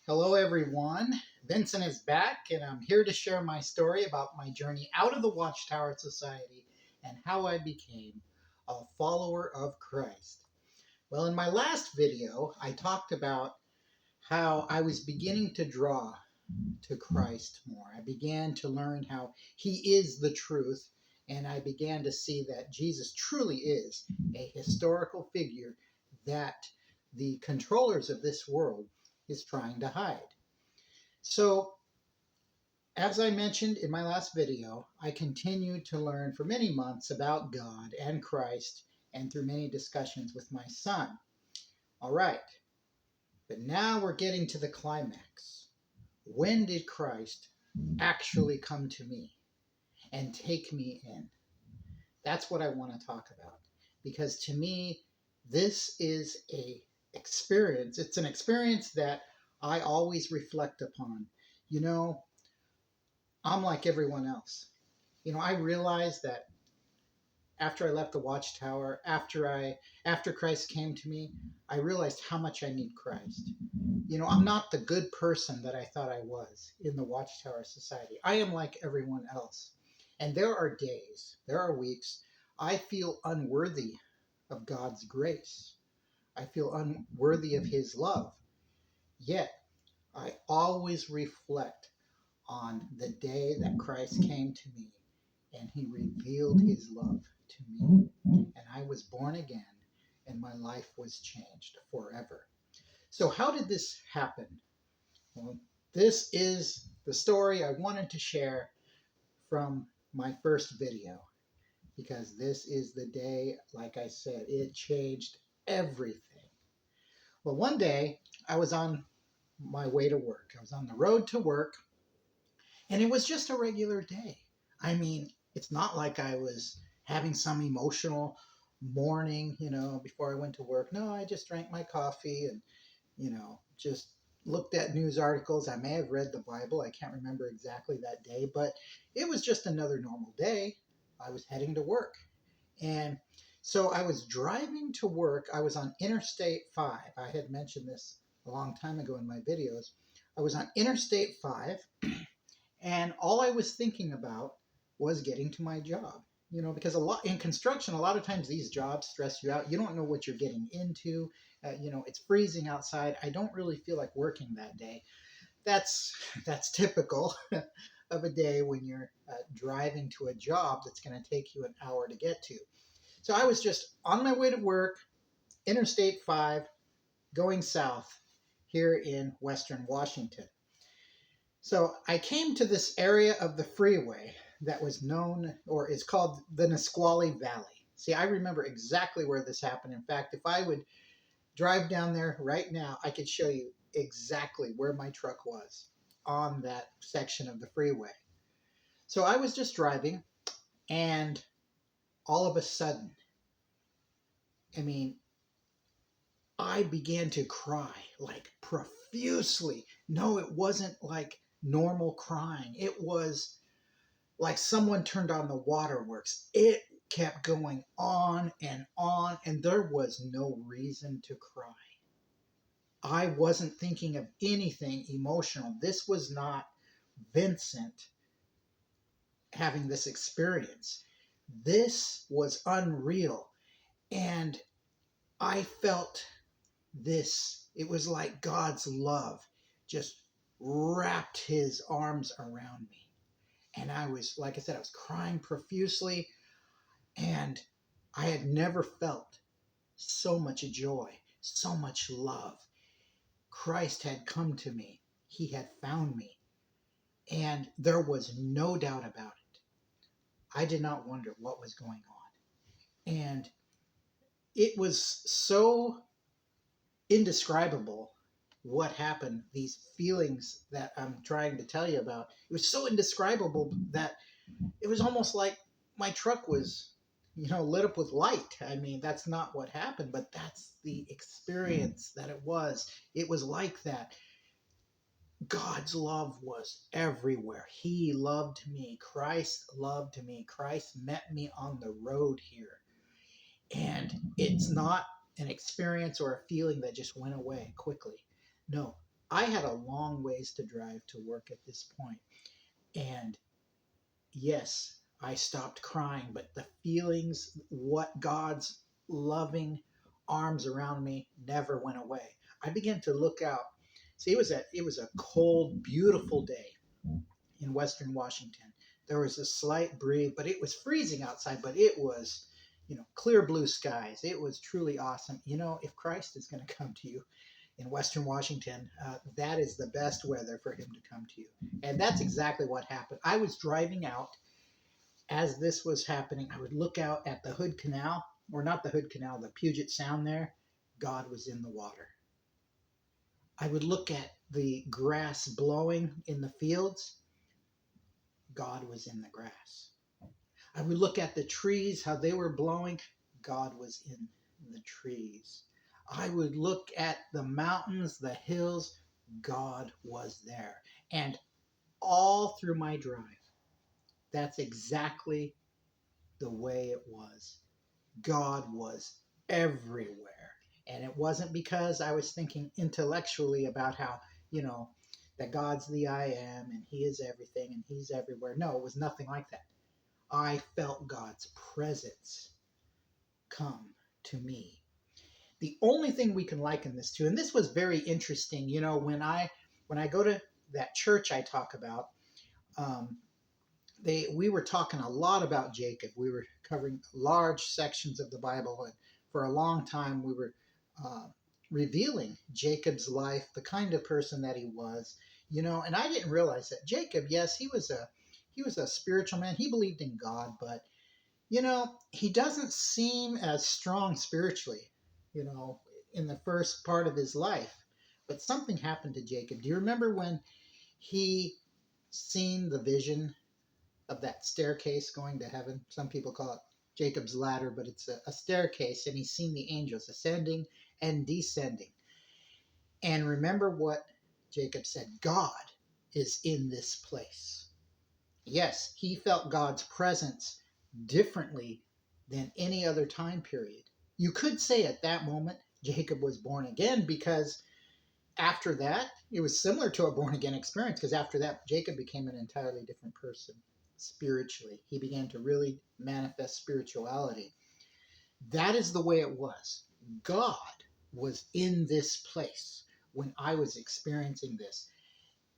Hello, everyone. Vincent is back, and I'm here to share my story about my journey out of the Watchtower Society and how I became a follower of Christ. Well, in my last video, I talked about how I was beginning to draw to Christ more. I began to learn how He is the truth, and I began to see that Jesus truly is a historical figure that the controllers of this world is trying to hide. So, as I mentioned in my last video, I continued to learn for many months about God and Christ and through many discussions with my son. All right, but now we're getting to the climax. When did Christ actually come to me and take me in? That's what I want to talk about, because to me, this is a experience. It's an experience that I always reflect upon. You know, I'm like everyone else. I realized that after I left the Watchtower, after Christ came to me, I realized how much I need Christ. I'm not the good person that I thought I was in the Watchtower Society. I am like everyone else. And there are days, there are weeks, I feel unworthy of God's grace. I feel unworthy of His love. Yet, I always reflect on the day that Christ came to me and He revealed His love to me. And I was born again and my life was changed forever. So, how did this happen? Well, this is the story I wanted to share from my first video, because this is the day, like I said, it changed everything. Well, one day I was on my way to work. I was on the road to work, and it was just a regular day. I mean, it's not like I was having some emotional morning, before I went to work. No, I just drank my coffee and, just looked at news articles. I may have read the Bible. I can't remember exactly that day, but it was just another normal day. I was heading to work. And so I was driving to work. I was on Interstate 5. I had mentioned this a long time ago in my videos. I was on Interstate 5. And all I was thinking about was getting to my job. Because a lot in construction, a lot of times these jobs stress you out. You don't know what you're getting into. It's freezing outside. I don't really feel like working that day. That's that's typical of a day when you're driving to a job that's going to take you an hour to get to. So I was just on my way to work, Interstate 5, going south here in Western Washington. So I came to this area of the freeway that was known, or is called, the Nisqually Valley. See, I remember exactly where this happened. In fact, if I would drive down there right now, I could show you exactly where my truck was on that section of the freeway. So I was just driving, and all of a sudden, I mean, I began to cry, like profusely. No, it wasn't like normal crying. It was like someone turned on the waterworks. It kept going on, and there was no reason to cry. I wasn't thinking of anything emotional. This was not Vincent having this experience. This was unreal. And I felt this. It was like God's love just wrapped His arms around me. And I was, like I said, I was crying profusely. And I had never felt so much joy, so much love. Christ had come to me. He had found me. And there was no doubt about it. I did not wonder what was going on. And it was so indescribable what happened, these feelings that I'm trying to tell you about. It was so indescribable that it was almost like my truck was, lit up with light. I mean, that's not what happened, but that's the experience that it was. It was like that. God's love was everywhere. He loved me. Christ loved me. Christ met me on the road here. And it's not an experience or a feeling that just went away quickly. No, I had a long ways to drive to work at this point. And yes, I stopped crying, but the feelings, what God's loving arms around me never went away. I began to look out. See, it was a cold, beautiful day in Western Washington. There was a slight breeze, but it was freezing outside, but it was, clear blue skies. It was truly awesome. If Christ is going to come to you in Western Washington, that is the best weather for him to come to you. And that's exactly what happened. I was driving out as this was happening. I would look out at the Hood Canal, or not the Hood Canal, the Puget Sound there. God was in the water. I would look at the grass blowing in the fields. God was in the grass. I would look at the trees, how they were blowing. God was in the trees. I would look at the mountains, the hills. God was there. And all through my drive, that's exactly the way it was. God was everywhere. And it wasn't because I was thinking intellectually about how, that God's the I am and he is everything and he's everywhere. No, it was nothing like that. I felt God's presence come to me. The only thing we can liken this to, and this was very interesting, when I go to that church I talk about, we were talking a lot about Jacob. We were covering large sections of the Bible, and for a long time we were revealing Jacob's life, the kind of person that he was, and I didn't realize that Jacob, yes, he was a spiritual man. He believed in God, but he doesn't seem as strong spiritually, in the first part of his life. But something happened to Jacob. Do you remember when he seen the vision of that staircase going to heaven? Some people call it Jacob's ladder, but it's a staircase, and he's seen the angels ascending and descending. And remember what Jacob said: God is in this place. Yes, he felt God's presence differently than any other time period. You could say at that moment Jacob was born again, because after that it was similar to a born again experience, because after that Jacob became an entirely different person spiritually. He began to really manifest spirituality. That is the way it was. God was in this place when I was experiencing this.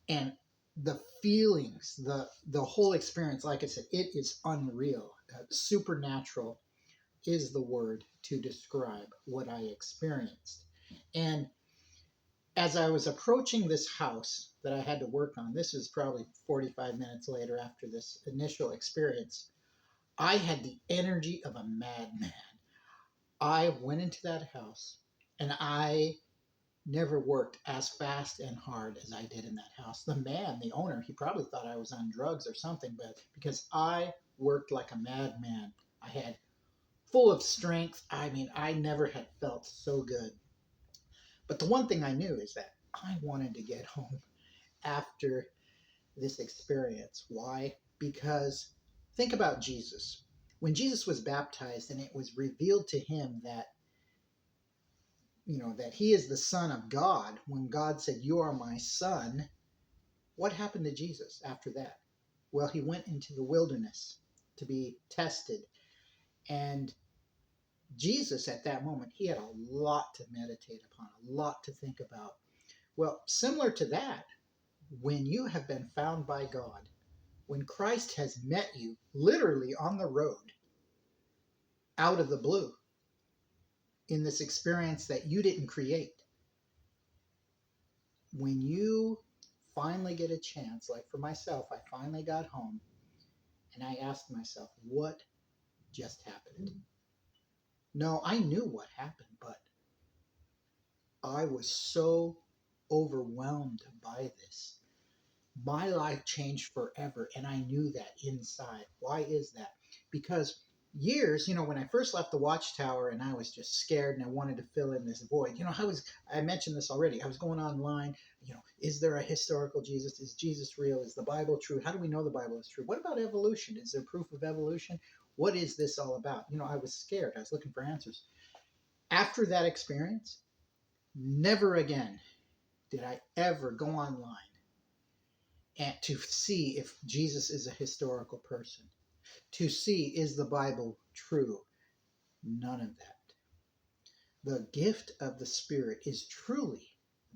And the feelings, the whole experience, like I said, it is unreal. Supernatural is the word to describe what I experienced. And as I was approaching this house that I had to work on, this was probably 45 minutes later after this initial experience, I had the energy of a madman. I went into that house, and I never worked as fast and hard as I did in that house. The man, the owner, he probably thought I was on drugs or something, but because I worked like a madman, I had full of strength. I mean, I never had felt so good. But the one thing I knew is that I wanted to get home after this experience. Why? Because think about Jesus. When Jesus was baptized and it was revealed to him that that he is the Son of God, when God said, "You are my son," what happened to Jesus after that? Well, he went into the wilderness to be tested. And Jesus, at that moment, he had a lot to meditate upon, a lot to think about. Well, similar to that, when you have been found by God, when Christ has met you literally on the road, out of the blue, in this experience that you didn't create, when you finally get a chance, like for myself, I finally got home and I asked myself, what just happened? No, I knew what happened, but I was so overwhelmed by this. My life changed forever, and I knew that inside. Why is that? Because years, when I first left the Watchtower and I was just scared and I wanted to fill in this void, I mentioned this already. I was going online, is there a historical Jesus? Is Jesus real? Is the Bible true? How do we know the Bible is true? What about evolution? Is there proof of evolution? What is this all about? I was scared. I was looking for answers. After that experience, never again did I ever go online and to see if Jesus is a historical person, to see is the Bible true. None of that. The gift of the Spirit is truly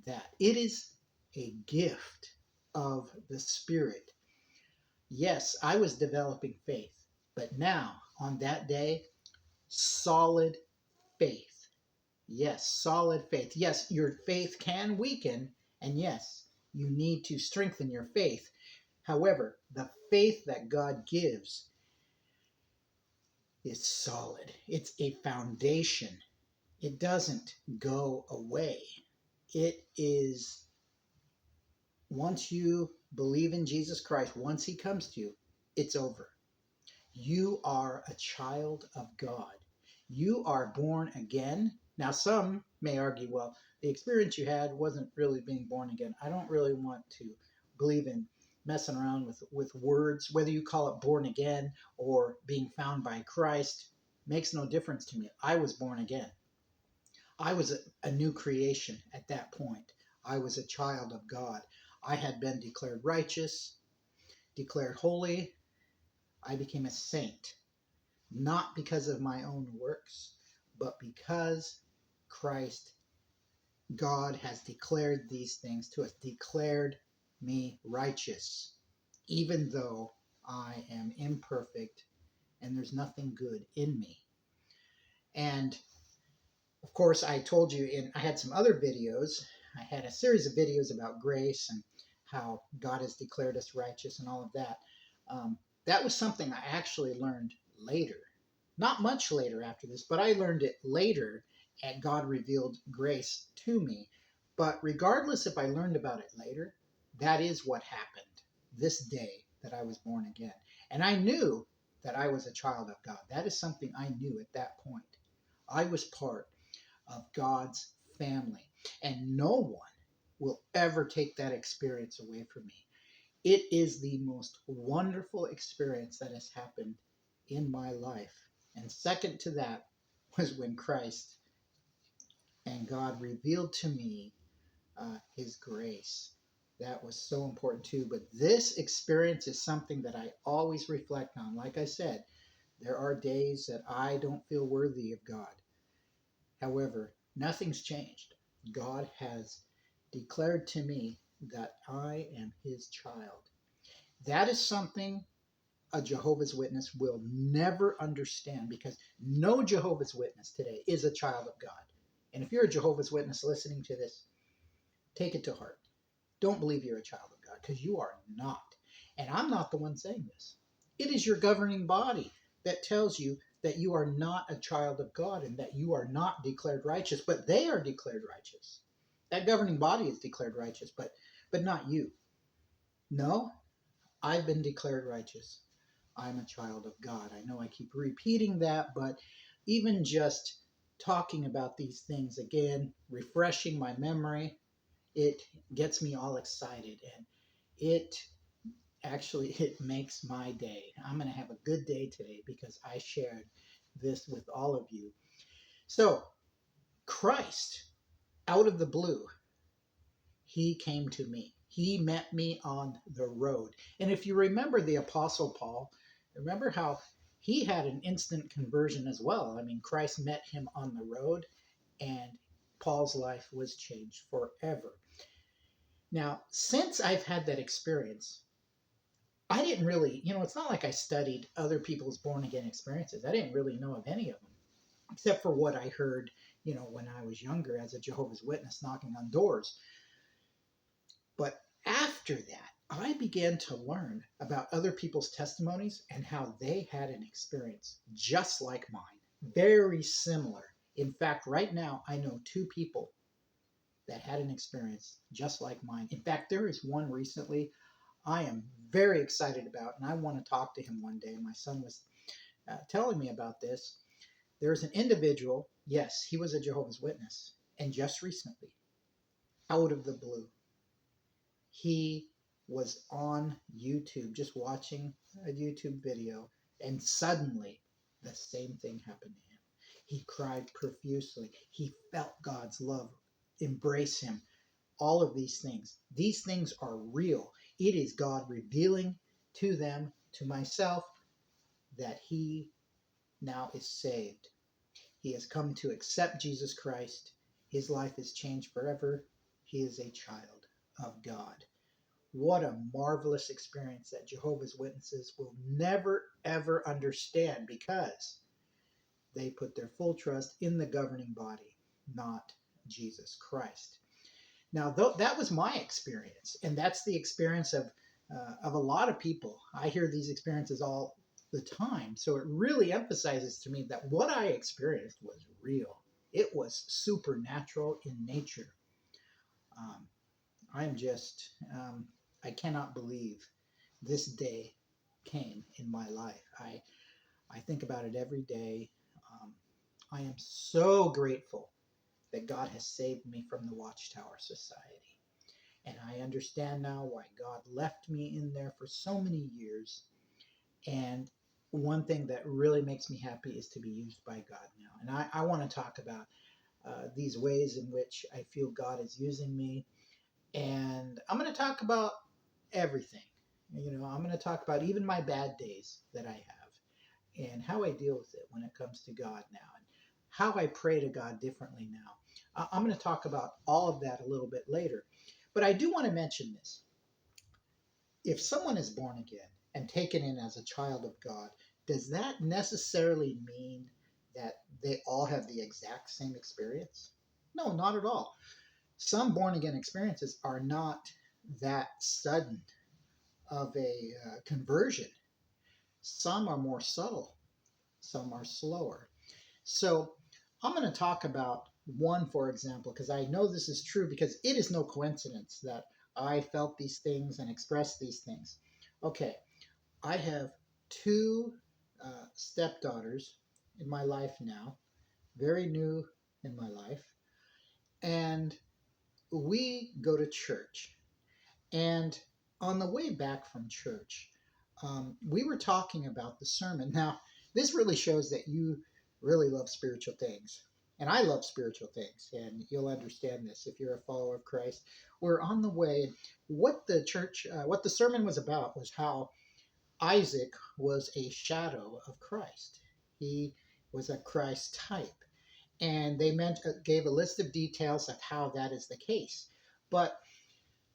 that. It is a gift of the Spirit. Yes, I was developing faith, but now, on that day, solid faith. Yes, solid faith. Yes, your faith can weaken, and yes, you need to strengthen your faith. However, the faith that God gives is solid. It's a foundation. It doesn't go away. It is, once you believe in Jesus Christ, once he comes to you, it's over. You are a child of God. You are born again. Now, some may argue, well, the experience you had wasn't really being born again. I don't really want to believe in messing around with words. Whether you call it born again or being found by Christ makes no difference to me. I was born again. I was a new creation at that point. I was a child of God. I had been declared righteous, declared holy. I became a saint, not because of my own works, but because Christ, God, has declared these things to us, declared me righteous, even though I am imperfect and there's nothing good in me. And of course, I told you I had some other videos. I had a series of videos about grace and how God has declared us righteous and all of that. That was something I actually learned later. Not much later after this, but I learned it later, and God revealed grace to me. But regardless if I learned about it later, that is what happened this day that I was born again. And I knew that I was a child of God. That is something I knew at that point. I was part of God's family, and no one will ever take that experience away from me. It is the most wonderful experience that has happened in my life. And second to that was when Christ and God revealed to me his grace. That was so important too. But this experience is something that I always reflect on. Like I said, there are days that I don't feel worthy of God. However, nothing's changed. God has declared to me that I am his child. That is something a Jehovah's Witness will never understand, because no Jehovah's Witness today is a child of God. And if you're a Jehovah's Witness listening to this, take it to heart. Don't believe you're a child of God, because you are not. And I'm not the one saying this. It is your governing body that tells you that you are not a child of God and that you are not declared righteous, but they are declared righteous. That governing body is declared righteous, but not you. No, I've been declared righteous. I'm a child of God. I know I keep repeating that, but even just talking about these things again, refreshing my memory, it gets me all excited, and it makes my day. I'm going to have a good day today because I shared this with all of you. So, Christ, out of the blue, he came to me. He met me on the road. And if you remember the Apostle Paul, remember how he had an instant conversion as well. I mean, Christ met him on the road, and Paul's life was changed forever. Now, since I've had that experience, I didn't really, it's not like I studied other people's born again experiences. I didn't really know of any of them, except for what I heard, when I was younger as a Jehovah's Witness knocking on doors. But after that, I began to learn about other people's testimonies and how they had an experience just like mine, very similar. In fact, right now, I know two people that had an experience just like mine. In fact, there is one recently I am very excited about, and I want to talk to him one day. My son was telling me about this. There's an individual, yes, he was a Jehovah's Witness, and just recently, out of the blue, he was on YouTube, just watching a YouTube video, and suddenly the same thing happened to him. He cried profusely. He felt God's love embrace him. all of these things. These things are real. It is God revealing to them, to myself, that he now is saved. He has come to accept Jesus Christ. His life is changed forever. He is a child of God. What a marvelous experience that Jehovah's Witnesses will never, ever understand, because they put their full trust in the governing body, not Jesus Christ. Now, that was my experience, and that's the experience of a lot of people. I hear these experiences all the time, so it really emphasizes to me that what I experienced was real. It was supernatural in nature. Um, I'm just, I cannot believe this day came in my life. I think about it every day. Um, I am so grateful that God has saved me from the Watchtower Society. And I understand now why God left me in there for so many years. And one thing that really makes me happy is to be used by God now. And I want to talk about these ways in which I feel God is using me. And I'm going to talk about everything. I'm going to talk about even my bad days that I have and how I deal with it when it comes to God now, and how I pray to God differently now. I'm going to talk about all of that a little bit later. But I do want to mention this. If someone is born again and taken in as a child of God, does that necessarily mean that they all have the exact same experience? No, not at all. Some born again experiences are not that sudden of a conversion. Some are more subtle, some are slower. So I'm going to talk about one, for example, because I know this is true, because it is no coincidence that I felt these things and expressed these things. Okay, I have two stepdaughters in my life now, very new in my life, and we go to church. And on the way back from church, we were talking about the sermon. Now, this really shows that you really love spiritual things. And I love spiritual things, and you'll understand this if you're a follower of Christ. We're on the way. What the sermon was about was how Isaac was a shadow of Christ. He was a Christ type. And they gave a list of details of how that is the case. But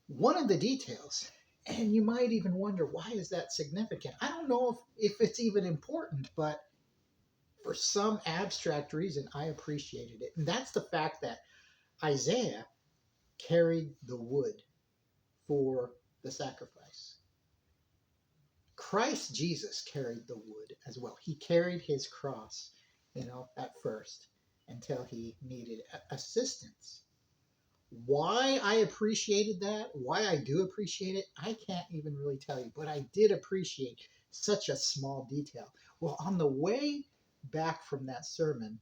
one of the details, and you might even wonder, why is that significant? I don't know if it's even important, but for some abstract reason, I appreciated it. And that's the fact that Isaiah carried the wood for the sacrifice. Christ Jesus carried the wood as well. He carried his cross, at first, until he needed assistance. Why I appreciated that, why I do appreciate it, I can't even really tell you, but I did appreciate such a small detail. Well, on the way back from that sermon,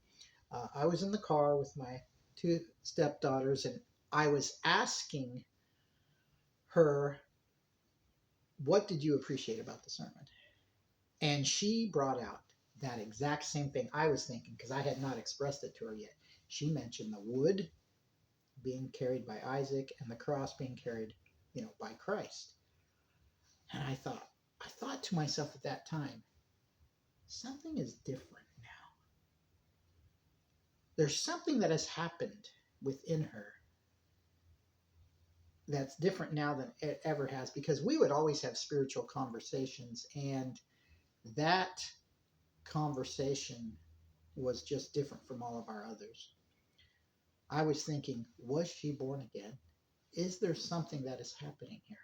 I was in the car with my two stepdaughters, and I was asking her, what did you appreciate about the sermon? And she brought out that exact same thing I was thinking, because I had not expressed it to her yet. She mentioned the wood being carried by Isaac and the cross being carried, by Christ. And I thought to myself at that time, something is different now. There's something that has happened within her that's different now than it ever has, because we would always have spiritual conversations, and that conversation was just different from all of our others. I was thinking, was she born again? Is there something that is happening here?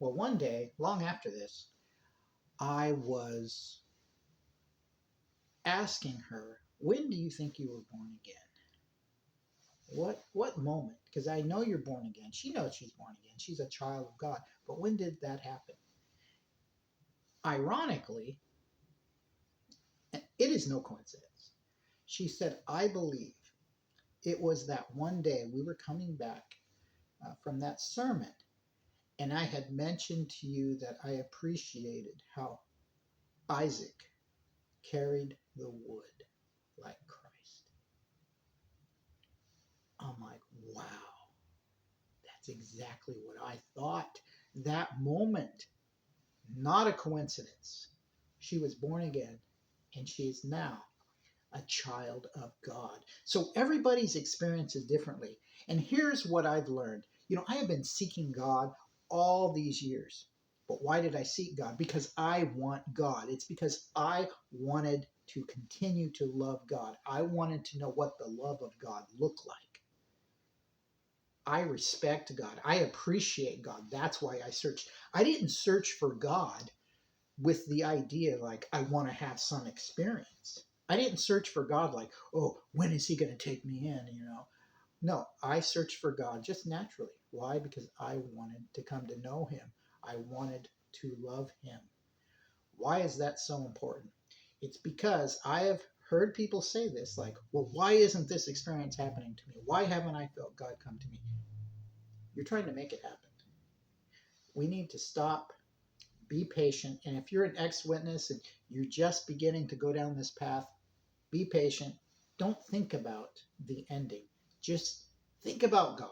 Well, one day, long after this, I was asking her, when do you think you were born again? What moment? Because I know you're born again. She knows she's born again. She's a child of God. But when did that happen? Ironically, it is no coincidence. She said, I believe it was that one day we were coming back from that sermon, and I had mentioned to you that I appreciated how Isaac carried the wood like Christ. I'm like, wow. That's exactly what I thought. That moment, not a coincidence. She was born again, and she is now a child of God. So everybody's experience is differently. And here's what I've learned. I have been seeking God all these years. But why did I seek God? Because I want God. It's because I wanted to continue to love God. I wanted to know what the love of God looked like. I respect God. I appreciate God. That's why I searched. I didn't search for God with the idea like I want to have some experience. I didn't search for God like, oh, when is he going to take me in? No, I searched for God just naturally. Why? Because I wanted to come to know him. I wanted to love him. Why is that so important? It's because I have heard people say this like, well, why isn't this experience happening to me? Why haven't I felt God come to me? You're trying to make it happen. We need to stop, be patient. And if you're an ex-witness and you're just beginning to go down this path, be patient. Don't think about the ending. Just think about God.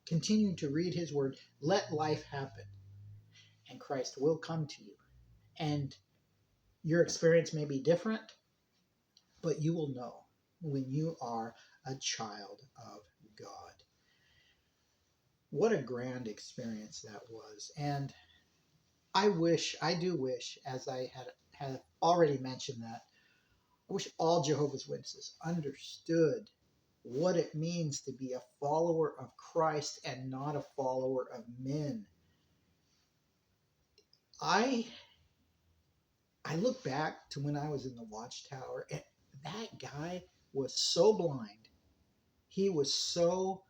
Continue to read his word. Let life happen. And Christ will come to you. And your experience may be different, but you will know when you are a child of God. What a grand experience that was. And I do wish, as I had already mentioned that, I wish all Jehovah's Witnesses understood what it means to be a follower of Christ and not a follower of men. I look back to when I was in the Watchtower, and that guy was so blind. He was so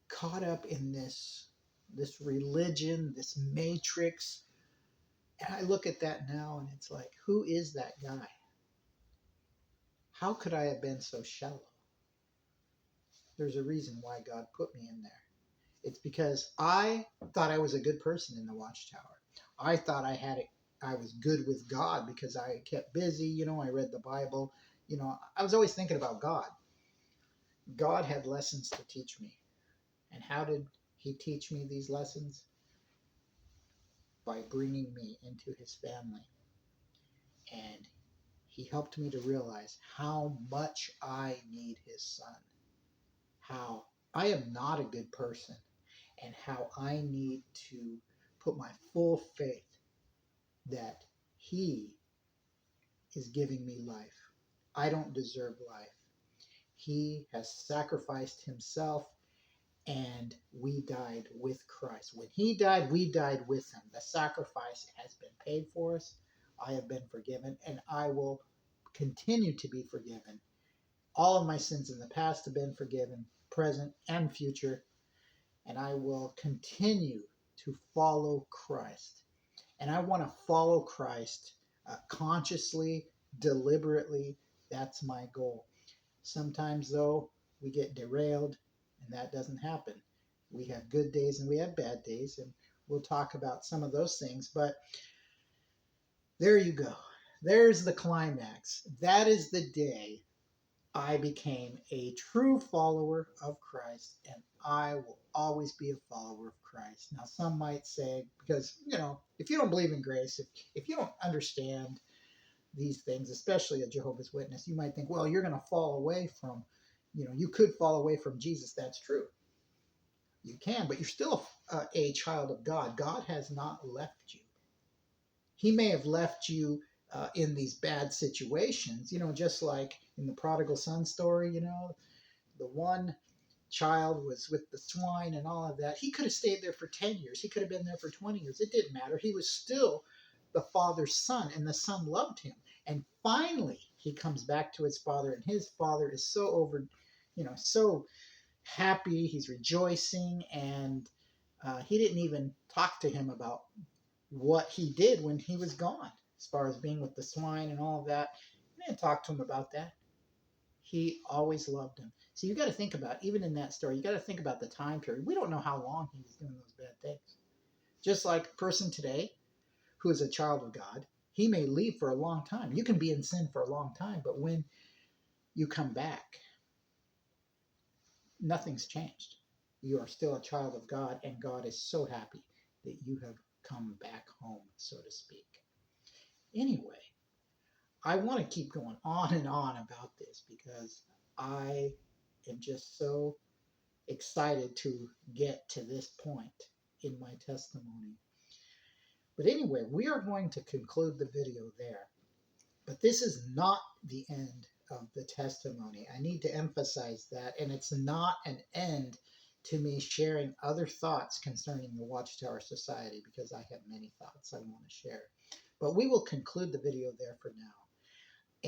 caught up in this religion, this matrix. And I look at that now and it's like, who is that guy? How could I have been so shallow? There's a reason why God put me in there. It's because I thought I was a good person in the Watchtower. I thought I was good with God because I kept busy, I read the Bible, I was always thinking about God. God had lessons to teach me. And how did he teach me these lessons? By bringing me into his family. And he helped me to realize how much I need his son. How I am not a good person. And how I need to put my full faith that he is giving me life. I don't deserve life. He has sacrificed himself and we died with Christ. When he died, we died with him. The sacrifice has been paid for us. I have been forgiven and I will continue to be forgiven. All of my sins in the past have been forgiven, present and future, and I will continue to follow Christ. And I want to follow Christ consciously, deliberately. That's my goal. Sometimes, though, we get derailed, and that doesn't happen. We have good days and we have bad days, and we'll talk about some of those things. But there you go. There's the climax. That is the day I became a true follower of Christ, and I will always be a follower of Christ. Now, some might say, because, if you don't believe in grace, if you don't understand these things, especially a Jehovah's Witness, you might think, well, you're going to fall away from, you could fall away from Jesus. That's true. You can, but you're still a child of God. God has not left you. He may have left you in these bad situations, just like in the prodigal son story, the one child was with the swine and all of that. He could have stayed there for 10 years. He could have been there for 20 years. It didn't matter. He was still the father's son, and the son loved him. And finally, he comes back to his father, and his father is so happy. He's rejoicing, and he didn't even talk to him about what he did when he was gone, as far as being with the swine and all of that. He didn't talk to him about that. He always loved him. So you got to think about, even in that story, you got to think about the time period. We don't know how long he was doing those bad things. Just like a person today who is a child of God, he may leave for a long time. You can be in sin for a long time, but when you come back, nothing's changed. You are still a child of God, and God is so happy that you have come back home, so to speak. Anyway, I want to keep going on and on about this because I am just so excited to get to this point in my testimony. But anyway, we are going to conclude the video there. But this is not the end of the testimony. I need to emphasize that. And it's not an end to me sharing other thoughts concerning the Watchtower Society, because I have many thoughts I want to share. But we will conclude the video there for now.